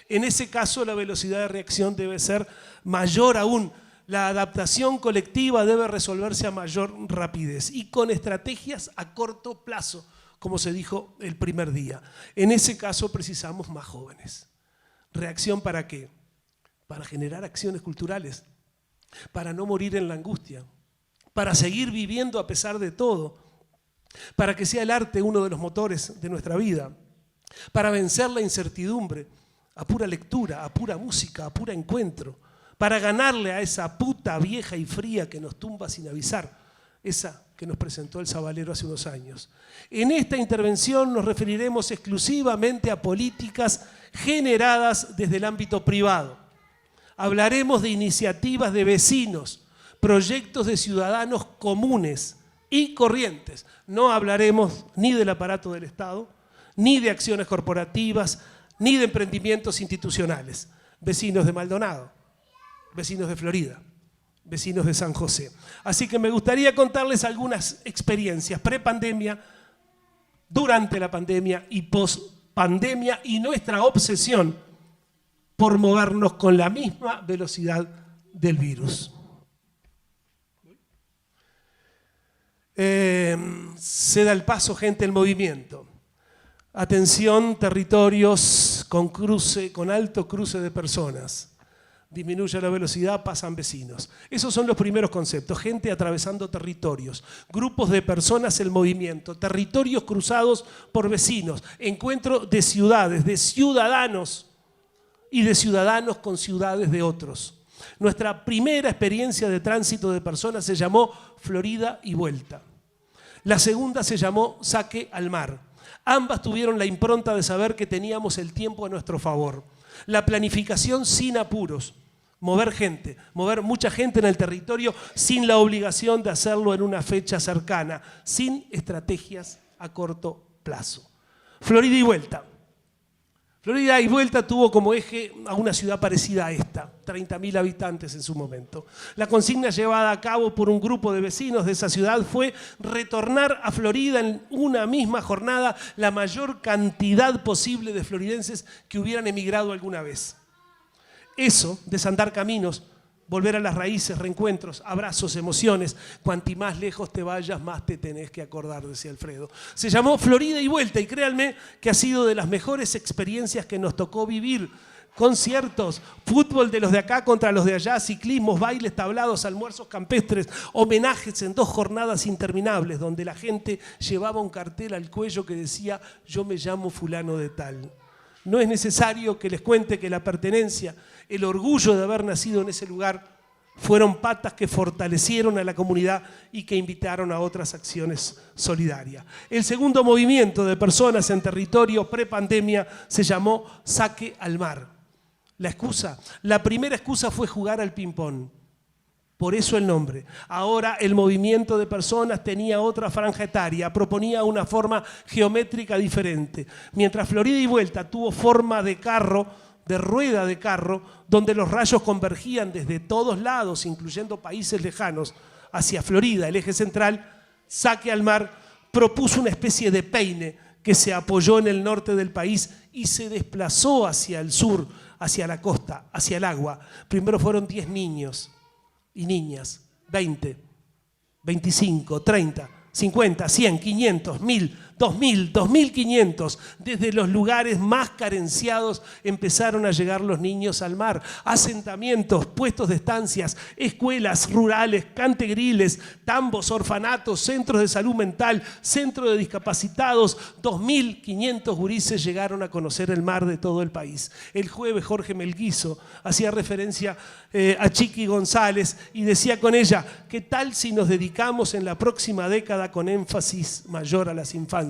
En ese caso la velocidad de reacción debe ser mayor aún. La adaptación colectiva debe resolverse a mayor rapidez y con estrategias a corto plazo, como se dijo el primer día. En ese caso precisamos más jóvenes. ¿Reacción para qué? para generar acciones culturales, para no morir en la angustia, para seguir viviendo a pesar de todo, para que sea el arte uno de los motores de nuestra vida, para vencer la incertidumbre, a pura lectura, a pura música, a pura encuentro, para ganarle a esa puta vieja y fría que nos tumba sin avisar, esa que nos presentó el Sabalero hace unos años. En esta intervención nos referiremos exclusivamente a políticas generadas desde el ámbito privado. Hablaremos de iniciativas de vecinos, proyectos de ciudadanos comunes y corrientes. No hablaremos ni del aparato del Estado, ni de acciones corporativas, ni de emprendimientos institucionales. Vecinos de Maldonado, vecinos de Florida, vecinos de San José. Así que me gustaría contarles algunas experiencias pre-pandemia, durante la pandemia y post-pandemia, y nuestra obsesión por movernos con la misma velocidad del virus. Se da el paso, gente, el movimiento. Atención, territorios con alto cruce de personas. Disminuye la velocidad, pasan vecinos. Esos son los primeros conceptos. Gente atravesando territorios, grupos de personas en movimiento, territorios cruzados por vecinos, encuentro de ciudades, de ciudadanos y de ciudadanos con ciudades de otros. Nuestra primera experiencia de tránsito de personas se llamó Florida y Vuelta. La segunda se llamó Saque al Mar. Ambas tuvieron la impronta de saber que teníamos el tiempo a nuestro favor. La planificación sin apuros. Mover gente, mover mucha gente en el territorio sin la obligación de hacerlo en una fecha cercana, sin estrategias a corto plazo. Florida y Vuelta. Florida y Vuelta tuvo como eje a una ciudad parecida a esta, 30.000 habitantes en su momento. La consigna llevada a cabo por un grupo de vecinos de esa ciudad fue retornar a Florida en una misma jornada la mayor cantidad posible de floridenses que hubieran emigrado alguna vez. Eso, desandar caminos, volver a las raíces, reencuentros, abrazos, emociones. Cuanti más lejos te vayas, más te tenés que acordar, decía Alfredo. Se llamó Florida y Vuelta y créanme que ha sido de las mejores experiencias que nos tocó vivir. Conciertos, fútbol de los de acá contra los de allá, ciclismos, bailes, tablados, almuerzos campestres, homenajes en 2 jornadas interminables donde la gente llevaba un cartel al cuello que decía yo me llamo fulano de tal. No es necesario que les cuente que la pertenencia, el orgullo de haber nacido en ese lugar fueron patas que fortalecieron a la comunidad y que invitaron a otras acciones solidarias. El segundo movimiento de personas en territorio prepandemia se llamó Saque al Mar. La primera excusa fue jugar al ping-pong. Por eso el nombre. Ahora el movimiento de personas tenía otra franja etaria, proponía una forma geométrica diferente. Mientras Florida y Vuelta tuvo forma de carro, de rueda de carro, donde los rayos convergían desde todos lados, incluyendo países lejanos, hacia Florida, el eje central, Saque al Mar propuso una especie de peine que se apoyó en el norte del país y se desplazó hacia el sur, hacia la costa, hacia el agua. Primero fueron 10 niños y niñas, 20, 25, 30, 50, 100, 500, 1000, 2000, 2500. Desde los lugares más carenciados empezaron a llegar los niños al mar. Asentamientos, puestos de estancias, escuelas rurales, cantegriles, tambos, orfanatos, centros de salud mental, centro de discapacitados. 2500 gurises llegaron a conocer el mar de todo el país. El jueves Jorge Melguizo hacía referencia a Chiqui González y decía con ella, ¿qué tal si nos dedicamos en la próxima década con énfasis mayor a las infancias?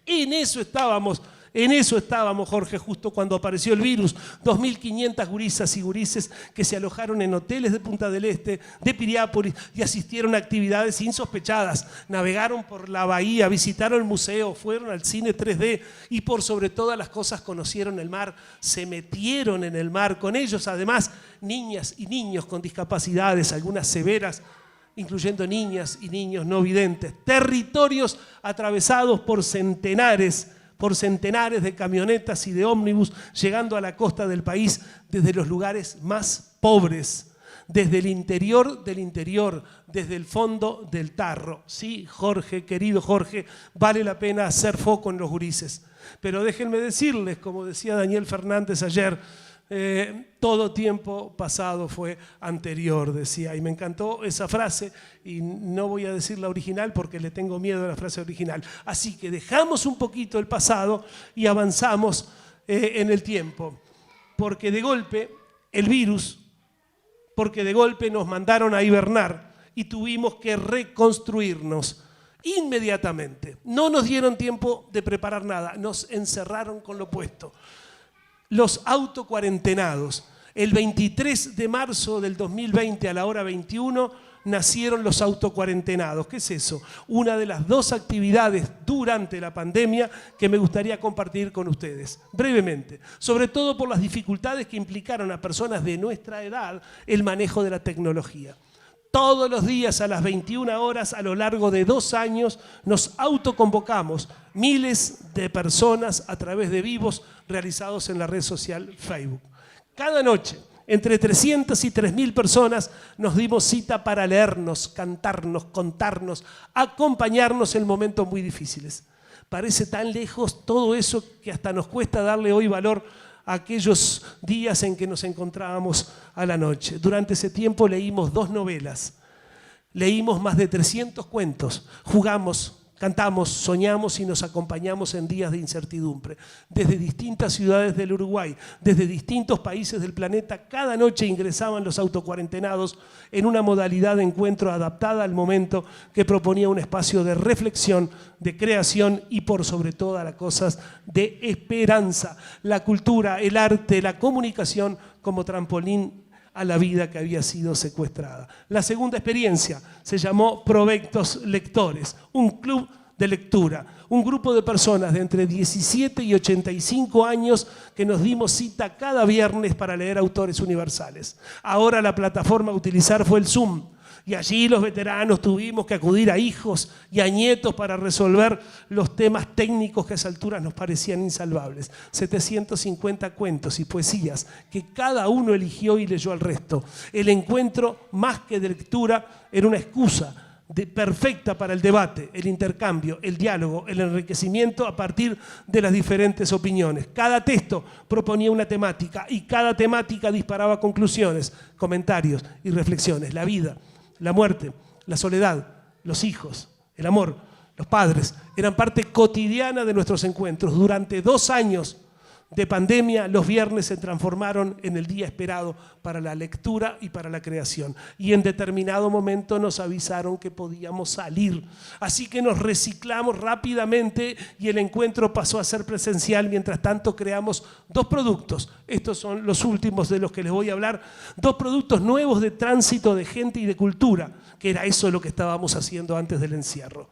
En eso estábamos, Jorge, justo cuando apareció el virus. 2500 gurisas y gurises que se alojaron en hoteles de Punta del Este, de Piriápolis y asistieron a actividades insospechadas. Navegaron por la bahía, visitaron el museo, fueron al cine 3D y por sobre todas las cosas conocieron el mar, se metieron en el mar. Con ellos, además, niñas y niños con discapacidades, algunas severas, incluyendo niñas y niños no videntes. Territorios atravesados por centenares de camionetas y de ómnibus, llegando a la costa del país desde los lugares más pobres, desde el interior del interior, desde el fondo del tarro. Sí, Jorge, querido Jorge, vale la pena hacer foco en los gurises. Pero déjenme decirles, como decía Daniel Fernández ayer, todo tiempo pasado fue anterior, decía, y me encantó esa frase, y no voy a decir la original porque le tengo miedo a la frase original. Así que dejamos un poquito el pasado y avanzamos en el tiempo, porque de golpe el virus, porque de golpe nos mandaron a hibernar y tuvimos que reconstruirnos inmediatamente. No nos dieron tiempo de preparar nada, nos encerraron con lo puesto. Los autocuarentenados. El 23 de marzo del 2020 a la hora 21 nacieron los autocuarentenados. ¿Qué es eso? Una de las dos actividades durante la pandemia que me gustaría compartir con ustedes, brevemente. Sobre todo por las dificultades que implicaron a personas de nuestra edad el manejo de la tecnología. Todos los días a las 21 horas, a lo largo de 2 años, nos autoconvocamos miles de personas a través de vivos realizados en la red social Facebook. Cada noche, entre 300 y 3.000 personas nos dimos cita para leernos, cantarnos, contarnos, acompañarnos en momentos muy difíciles. Parece tan lejos todo eso que hasta nos cuesta darle hoy valor a aquellos días en que nos encontrábamos a la noche. Durante ese tiempo leímos 2 novelas, leímos más de 300 cuentos, jugamos, cantamos, soñamos y nos acompañamos en días de incertidumbre. Desde distintas ciudades del Uruguay, desde distintos países del planeta, cada noche ingresaban los autocuarentenados en una modalidad de encuentro adaptada al momento que proponía un espacio de reflexión, de creación y por sobre todas las cosas de esperanza. La cultura, el arte, la comunicación como trampolín a la vida que había sido secuestrada. La segunda experiencia se llamó Provectos Lectores, un club de lectura, un grupo de personas de entre 17 y 85 años que nos dimos cita cada viernes para leer autores universales. Ahora la plataforma a utilizar fue el Zoom, y allí los veteranos tuvimos que acudir a hijos y a nietos para resolver los temas técnicos que a esa altura nos parecían insalvables. 750 cuentos y poesías que cada uno eligió y leyó al resto. El encuentro, más que de lectura, era una excusa perfecta para el debate, el intercambio, el diálogo, el enriquecimiento a partir de las diferentes opiniones. Cada texto proponía una temática y cada temática disparaba conclusiones, comentarios y reflexiones. La vida, la muerte, la soledad, los hijos, el amor, los padres, eran parte cotidiana de nuestros encuentros. Durante 2 años de pandemia, los viernes se transformaron en el día esperado para la lectura y para la creación. Y en determinado momento nos avisaron que podíamos salir. Así que nos reciclamos rápidamente y el encuentro pasó a ser presencial. Mientras tanto creamos 2 productos. Estos son los últimos de los que les voy a hablar. 2 productos nuevos de tránsito de gente y de cultura, que era eso lo que estábamos haciendo antes del encierro.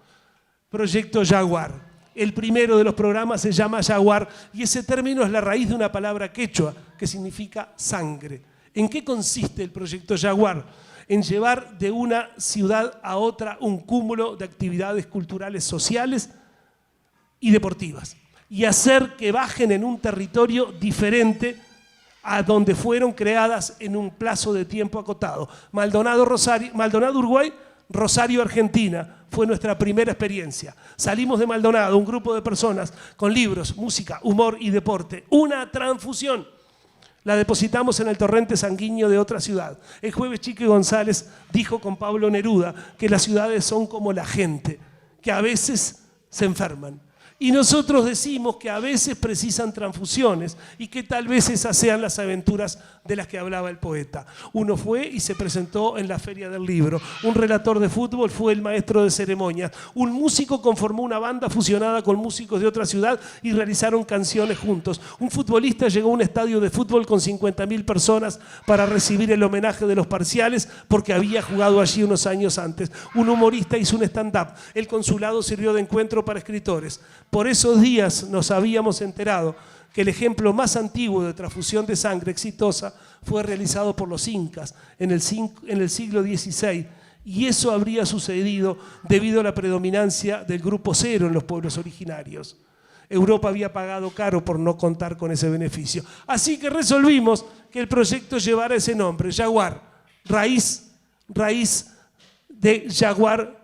Proyecto Jaguar. El primero de los programas se llama Jaguar y ese término es la raíz de una palabra quechua que significa sangre. ¿En qué consiste el proyecto Jaguar? En llevar de una ciudad a otra un cúmulo de actividades culturales, sociales y deportivas y hacer que bajen en un territorio diferente a donde fueron creadas en un plazo de tiempo acotado. Maldonado, Uruguay, Rosario, Argentina, fue nuestra primera experiencia. Salimos de Maldonado, un grupo de personas con libros, música, humor y deporte. Una transfusión. La depositamos en el torrente sanguíneo de otra ciudad. El jueves Chique González dijo con Pablo Neruda que las ciudades son como la gente, que a veces se enferman. Y nosotros decimos que a veces precisan transfusiones y que tal vez esas sean las aventuras de las que hablaba el poeta. Uno fue y se presentó en la Feria del Libro. Un relator de fútbol fue el maestro de ceremonias. Un músico conformó una banda fusionada con músicos de otra ciudad y realizaron canciones juntos. Un futbolista llegó a un estadio de fútbol con 50.000 personas para recibir el homenaje de los parciales porque había jugado allí unos años antes. Un humorista hizo un stand-up. El consulado sirvió de encuentro para escritores. Por esos días nos habíamos enterado que el ejemplo más antiguo de transfusión de sangre exitosa fue realizado por los incas en el siglo XVI, y eso habría sucedido debido a la predominancia del grupo cero en los pueblos originarios. Europa había pagado caro por no contar con ese beneficio. Así que resolvimos que el proyecto llevara ese nombre, Jaguar, raíz de Jaguar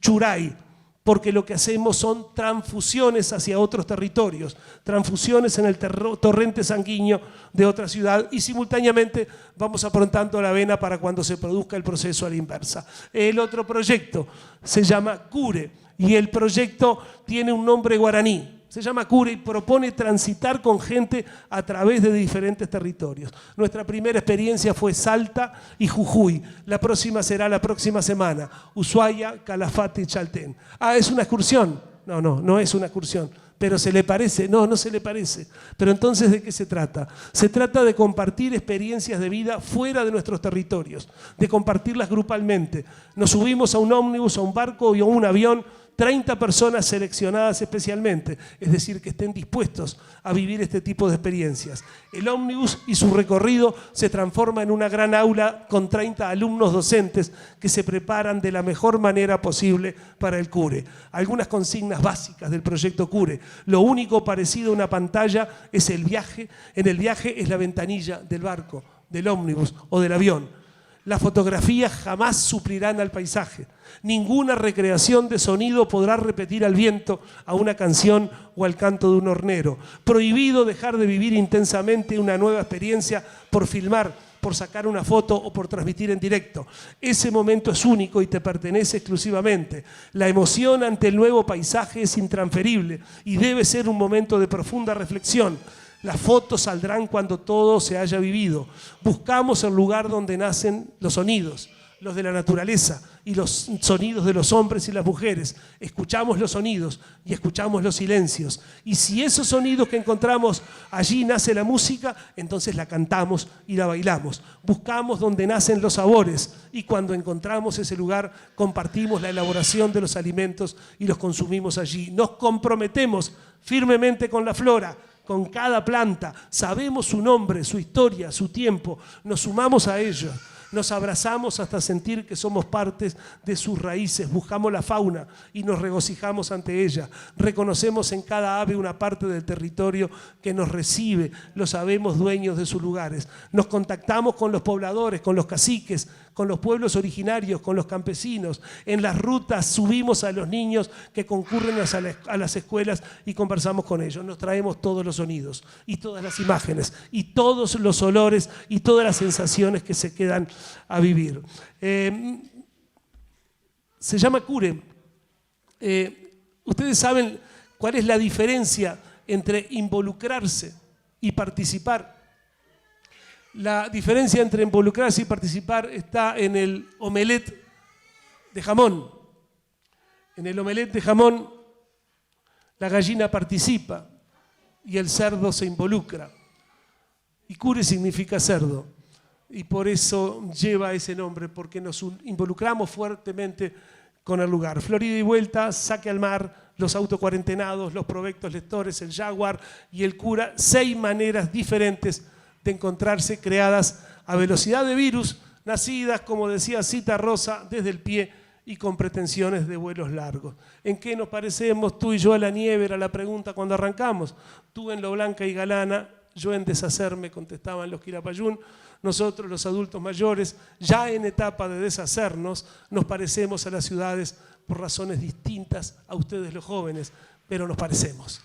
Churay, porque lo que hacemos son transfusiones hacia otros territorios, transfusiones en el torrente sanguíneo de otra ciudad y simultáneamente vamos aprontando la vena para cuando se produzca el proceso a la inversa. El otro proyecto se llama CURE y el proyecto tiene un nombre guaraní. Se llama CURE y propone transitar con gente a través de diferentes territorios. Nuestra primera experiencia fue Salta y Jujuy. La próxima será la próxima semana. Ushuaia, Calafate y Chaltén. Ah, ¿es una excursión? No es una excursión. ¿Pero se le parece? No se le parece. Pero entonces, ¿de qué se trata? Se trata de compartir experiencias de vida fuera de nuestros territorios, de compartirlas grupalmente. Nos subimos a un ómnibus, a un barco y a un avión, 30 personas seleccionadas especialmente, es decir, que estén dispuestos a vivir este tipo de experiencias. El ómnibus y su recorrido se transforma en una gran aula con 30 alumnos docentes que se preparan de la mejor manera posible para el CURE. Algunas consignas básicas del proyecto CURE. Lo único parecido a una pantalla es el viaje. En el viaje es la ventanilla del barco, del ómnibus o del avión. Las fotografías jamás suplirán al paisaje. Ninguna recreación de sonido podrá repetir al viento, a una canción o al canto de un hornero. Prohibido dejar de vivir intensamente una nueva experiencia por filmar, por sacar una foto o por transmitir en directo. Ese momento es único y te pertenece exclusivamente. La emoción ante el nuevo paisaje es intransferible y debe ser un momento de profunda reflexión. Las fotos saldrán cuando todo se haya vivido. Buscamos el lugar donde nacen los sonidos, los de la naturaleza y los sonidos de los hombres y las mujeres. Escuchamos los sonidos y escuchamos los silencios. Y si esos sonidos que encontramos allí nace la música, entonces la cantamos y la bailamos. Buscamos donde nacen los sabores y cuando encontramos ese lugar compartimos la elaboración de los alimentos y los consumimos allí. Nos comprometemos firmemente con la flora, con cada planta, sabemos su nombre, su historia, su tiempo, nos sumamos a ellos, nos abrazamos hasta sentir que somos partes de sus raíces, buscamos la fauna y nos regocijamos ante ella, reconocemos en cada ave una parte del territorio que nos recibe, lo sabemos dueños de sus lugares, nos contactamos con los pobladores, con los caciques, con los pueblos originarios, con los campesinos. En las rutas subimos a los niños que concurren a las escuelas y conversamos con ellos. Nos traemos todos los sonidos y todas las imágenes y todos los olores y todas las sensaciones que se quedan a vivir. Se llama CURE. Ustedes saben cuál es la diferencia entre involucrarse y participar. La diferencia entre involucrarse y participar está en el omelette de jamón. En el omelette de jamón la gallina participa y el cerdo se involucra. Y CURE significa cerdo. Y por eso lleva ese nombre, porque nos involucramos fuertemente con el lugar. Florida y vuelta, saque al mar, los autocuarentenados, los provectos lectores, el jaguar y el cura, 6 maneras diferentes de encontrarse, creadas a velocidad de virus, nacidas, como decía Cita Rosa, desde el pie y con pretensiones de vuelos largos. ¿En qué nos parecemos tú y yo a la nieve? Era la pregunta cuando arrancamos. Tú en lo blanca y galana, yo en deshacerme, contestaban los Quilapayún. Nosotros, los adultos mayores, ya en etapa de deshacernos, nos parecemos a las ciudades por razones distintas a ustedes los jóvenes, pero nos parecemos.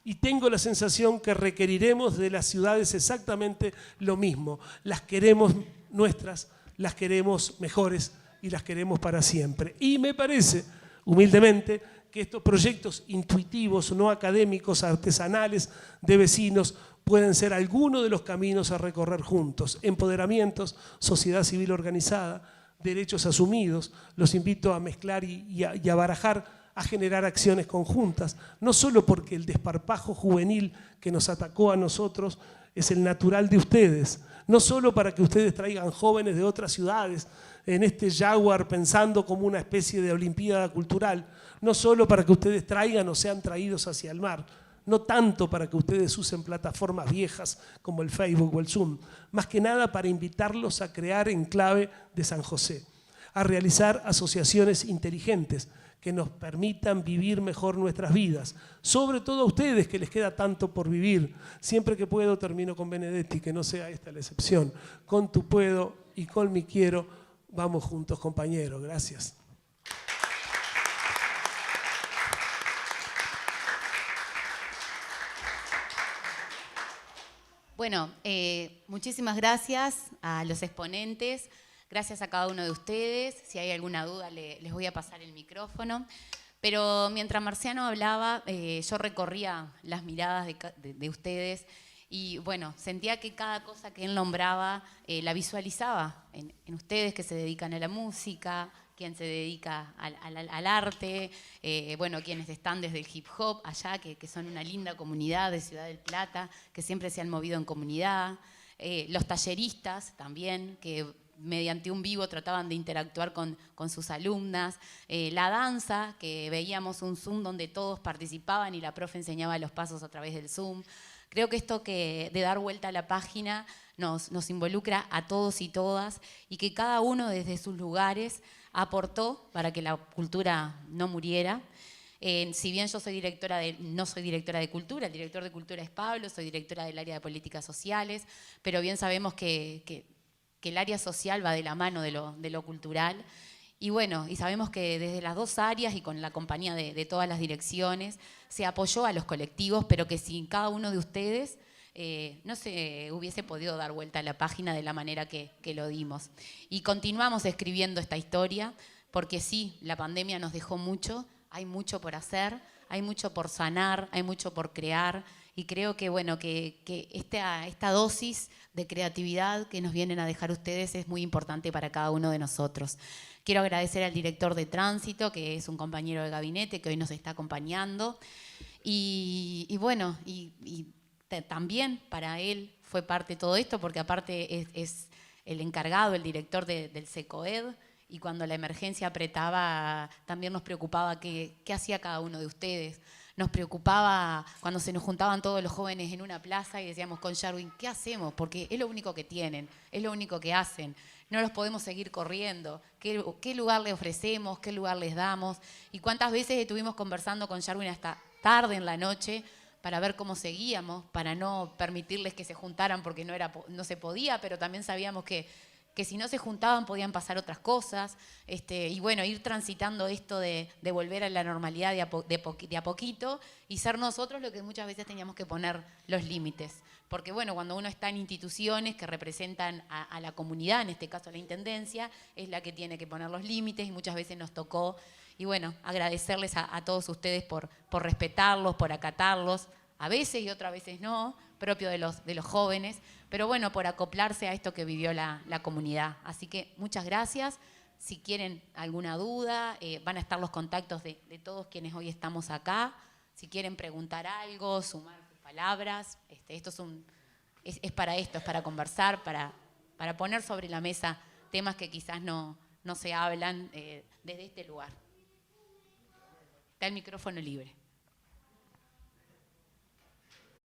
Y tengo la sensación que requeriremos de las ciudades exactamente lo mismo. Las queremos nuestras, las queremos mejores y las queremos para siempre. Y me parece, humildemente, que estos proyectos intuitivos, no académicos, artesanales, de vecinos, pueden ser algunos de los caminos a recorrer juntos. Empoderamientos, sociedad civil organizada, derechos asumidos. Los invito a mezclar y a barajar, a generar acciones conjuntas, no solo porque el desparpajo juvenil que nos atacó a nosotros es el natural de ustedes, no solo para que ustedes traigan jóvenes de otras ciudades en este Jaguar pensando como una especie de olimpiada cultural, no solo para que ustedes traigan o sean traídos hacia el mar, no tanto para que ustedes usen plataformas viejas como el Facebook o el Zoom, más que nada para invitarlos a crear enclave de San José, a realizar asociaciones inteligentes que nos permitan vivir mejor nuestras vidas, sobre todo a ustedes que les queda tanto por vivir. Siempre que puedo termino con Benedetti, que no sea esta la excepción. Con tu puedo y con mi quiero, vamos juntos, compañeros. Gracias. Bueno, muchísimas gracias a los exponentes, gracias a cada uno de ustedes. Si hay alguna duda les voy a pasar el micrófono. Pero mientras Marciano hablaba, yo recorría las miradas de ustedes y bueno, sentía que cada cosa que él nombraba la visualizaba en ustedes que se dedican a la música, quien se dedica al arte, bueno, quienes están desde el hip hop allá, que son una linda comunidad de Ciudad del Plata, que siempre se han movido en comunidad, los talleristas también, que mediante un vivo trataban de interactuar con sus alumnas, la danza, que veíamos un Zoom donde todos participaban y la profe enseñaba los pasos a través del Zoom. Creo que esto de dar vuelta a la página nos involucra a todos y todas y que cada uno desde sus lugares aportó para que la cultura no muriera. Si bien yo no soy directora de cultura, el director de cultura es Pablo, soy directora del área de políticas sociales, pero bien sabemos que el área social va de la mano de lo cultural. Y bueno, y sabemos que desde las dos áreas y con la compañía de todas las direcciones se apoyó a los colectivos, pero que sin cada uno de ustedes no se hubiese podido dar vuelta a la página de la manera que lo dimos. Y continuamos escribiendo esta historia, porque sí, la pandemia nos dejó mucho, hay mucho por hacer, hay mucho por sanar, hay mucho por crear, y creo que, bueno, que esta dosis de creatividad que nos vienen a dejar ustedes es muy importante para cada uno de nosotros. Quiero agradecer al director de Tránsito, que es un compañero de gabinete que hoy nos está acompañando, y bueno, también para él fue parte de todo esto, porque aparte es el encargado, el director del SECOED, y cuando la emergencia apretaba también nos preocupaba qué hacía cada uno de ustedes. Nos preocupaba cuando se nos juntaban todos los jóvenes en una plaza y decíamos con Sherwin, ¿qué hacemos? Porque es lo único que tienen, es lo único que hacen. No los podemos seguir corriendo. ¿Qué lugar les ofrecemos? ¿Qué lugar les damos? Y cuántas veces estuvimos conversando con Sherwin hasta tarde en la noche para ver cómo seguíamos, para no permitirles que se juntaran porque no se podía, pero también sabíamos que si no se juntaban podían pasar otras cosas, y bueno, ir transitando esto de volver a la normalidad de a poquito y ser nosotros lo que muchas veces teníamos que poner los límites. Porque bueno, cuando uno está en instituciones que representan a la comunidad, en este caso a la Intendencia, es la que tiene que poner los límites y muchas veces nos tocó. Y bueno, agradecerles a todos ustedes por respetarlos, por acatarlos, a veces y otras veces no, propio de los jóvenes, pero bueno, por acoplarse a esto que vivió la comunidad. Así que muchas gracias. Si quieren alguna duda, van a estar los contactos de todos quienes hoy estamos acá. Si quieren preguntar algo, sumar sus palabras, esto es para esto, es para conversar, para poner sobre la mesa temas que quizás no se hablan desde este lugar. Está el micrófono libre.